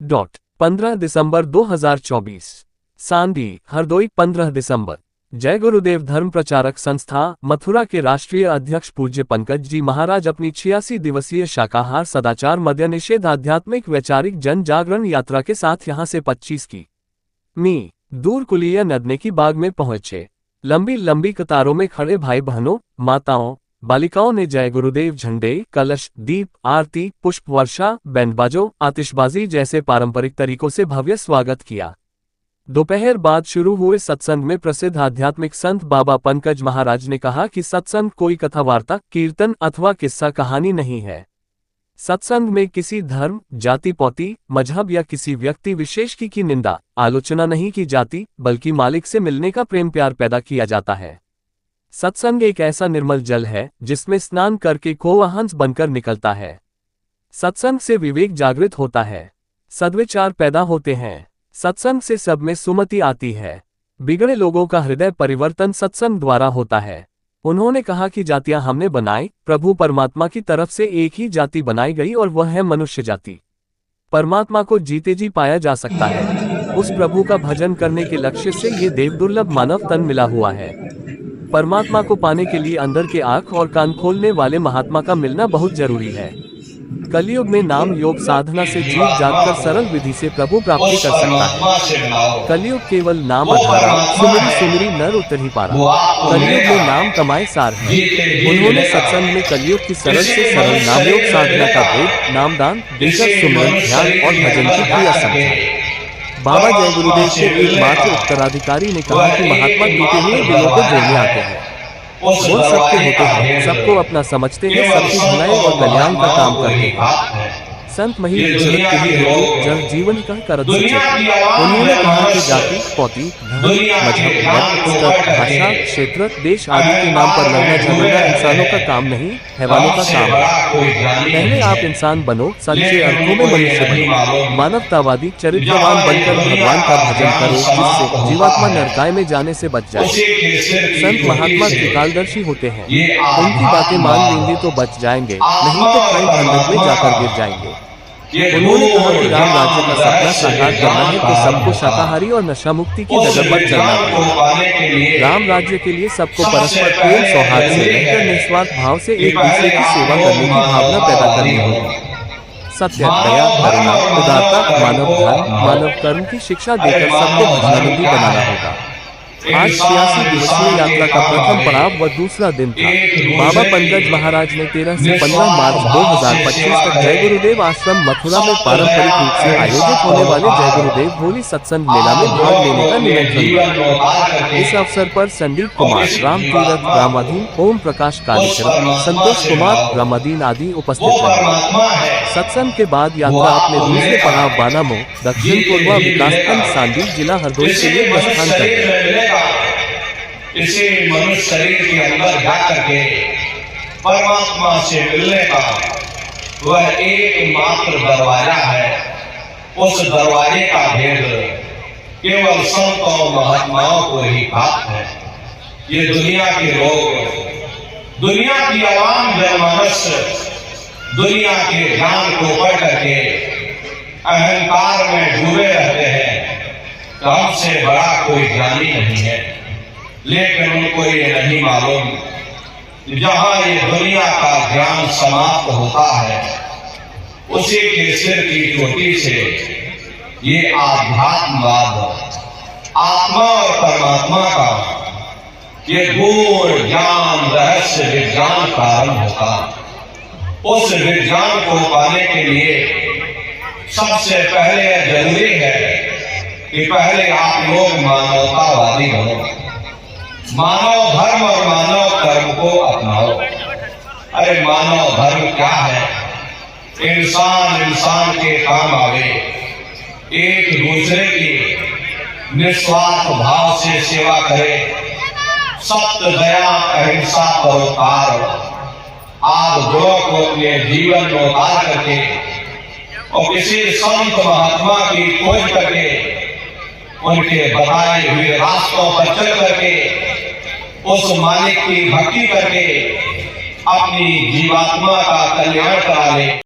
15 दिसंबर 2024 सांदी हरदोई 15 दिसंबर। जय गुरुदेव धर्म प्रचारक संस्था मथुरा के राष्ट्रीय अध्यक्ष पूज्य पंकज जी महाराज अपनी 86 दिवसीय शाकाहार सदाचार मद्य निषेध आध्यात्मिक वैचारिक जन जागरण यात्रा के साथ यहां से 25 की दूर कुलिया नदने की बाग में पहुंचे। लंबी लंबी कतारों में खड़े भाई बहनों, माताओं, बालिकाओं ने जय गुरुदेव झंडे, कलश, दीप, आरती, पुष्प वर्षा, बैंडबाजों, आतिशबाजी जैसे पारंपरिक तरीकों से भव्य स्वागत किया। दोपहर बाद शुरू हुए सत्संग में प्रसिद्ध आध्यात्मिक संत बाबा पंकज महाराज ने कहा कि सत्संग कोई कथा वार्ता, कीर्तन अथवा किस्सा कहानी नहीं है। सत्संग में किसी धर्म, जाति पौती, मजहब या किसी व्यक्ति विशेष की निंदा, आलोचना नहीं की जाती, बल्कि मालिक से मिलने का प्रेम प्यार पैदा किया जाता है। सत्संग एक ऐसा निर्मल जल है जिसमें स्नान करके कौवा हंस बनकर निकलता है। सत्संग से विवेक जागृत होता है, सद्विचार पैदा होते हैं। सत्संग से सब में सुमति आती है। बिगड़े लोगों का हृदय परिवर्तन सत्संग द्वारा होता है। उन्होंने कहा कि जातियां हमने बनाई, प्रभु परमात्मा की तरफ से एक ही जाति बनाई गई और वह है मनुष्य जाति। परमात्मा को जीते जी पाया जा सकता है। उस प्रभु का भजन करने के लक्ष्य से ये देव दुर्लभ मानव तन मिला हुआ है। परमात्मा को पाने के लिए अंदर के आंख और कान खोलने वाले महात्मा का मिलना बहुत जरूरी है। कलयुग में नाम योग साधना से जीव जागकर सरल विधि से प्रभु प्राप्ति कर सकता है। कलयुग केवल नाम आधारा, सुमिरी सुमिरी नर उतर ही पारा। कलयुग में नाम कमाए सार है। उन्होंने सत्संग में कलयुग की सरल से सरल नाम योग साधना का भेद, नामदान, देकर सुमरन, ध्यान और भजन की क्रिया समझा। बाबा जय गुरुदेव के एकमात्र उत्तराधिकारी ने कहा कि महात्मा टूटे हुए दिलों को जोड़ने आते हैं। वो सबके होते हैं, सबको अपना समझते हैं, सबकी भलाई और कल्याण का काम करते हैं। संत मही जगत के लिए जल जीवन का करत सचेत। उन्होंने कहा कि जाति, पौती, धर्म, मजहब, मत, भाषा, क्षेत्र, देश आदि के नाम पर लड़ना झगड़ना इंसानों का काम नहीं, हैवानों का काम है। पहले आप इंसान बनो, सच्चे अर्थों में मनुष्य बनो, मानवतावादी चरित्रवान बनकर भगवान का भजन करो, जिससे जीवात्मा नरकाय में जाने से बच जाए। संत महात्मा त्रिकालदर्शी होते हैं। उनकी बातें मान लेंगे तो बच जाएंगे, नहीं तो कई खंडक में जाकर गिर जाएंगे। उन्होंने कहा कि राम राज्य का सपना साकार करना है तो सबको शाकाहारी और नशा मुक्ति की जगह पर चलना है। राम राज्य के लिए सबको परस्पर प्रेम सौहार्द से रहकर निस्वार्थ भाव से एक दूसरे की सेवा करने की भावना पैदा करनी होगी। सत्य, दया, करुणा, उदारता, मानव धर्म, मानव कर्म की शिक्षा देकर सबको भजनानुगी बनाना होगा। आज 86 दिवसीय यात्रा का प्रथम पड़ाव व दूसरा दिन था। बाबा पंकज महाराज ने 13 से 15 मार्च 2025 तक जय गुरुदेव आश्रम मथुरा में पारंपरिक रूप से आयोजित होने वाले जय गुरुदेव होली सत्संग मेला में भाग लेने का निमंत्रण दिया। इस अवसर पर संदीप कुमार, राम तीरथ, रामाधीन, ओम प्रकाश कालीचरण, संतोष कुमार, रामाधीन आदि उपस्थित रहे। सत्संग के बाद यात्रा अपने दूसरे पड़ाव बानामो, दक्षिण पूर्व विकासखंड सांदी, जिला हरदोई के लिए प्रस्थान कर गई। इसी मनुष्य शरीर के अंदर जाकर के परमात्मा से मिलने का वह एकमात्र दरवाजा है। उस दरवाजे का भेद केवल संतों महात्माओं को ही प्राप्त है। ये दुनिया के लोग, दुनिया की आवाम जनमानस दुनिया के ज्ञान को पढ़ करके अहंकार में डूबे रहते हैं। हमसे बड़ा कोई ज्ञानी नहीं है, लेकिन उनको ये नहीं मालूम जहां ये दुनिया का ज्ञान समाप्त होता है, उसी के सिर की चोटी से ये आध्यात्मवाद, आत्मा और परमात्मा का ये गूढ़ ज्ञान, रहस्य विज्ञान प्रारंभ होता। उस विज्ञान को पाने के लिए सबसे पहले जरूरी है कि पहले आप लोग मानवतावादी बनो, मानव धर्म और मानव कर्म को अपनाओ। अरे मानव धर्म क्या है? इंसान इंसान के काम आवे, एक दूसरे की निस्वार्थ भाव से सेवा करे, सत्य, दया, अहिंसा, परोपकार आदि गुणों को अपने जीवन में उतार करके और किसी संत महात्मा की खोज करके उनके बताए हुए रास्तों पर चल करके उस मालिक की भक्ति करके अपनी जीवात्मा का कल्याण करा ले।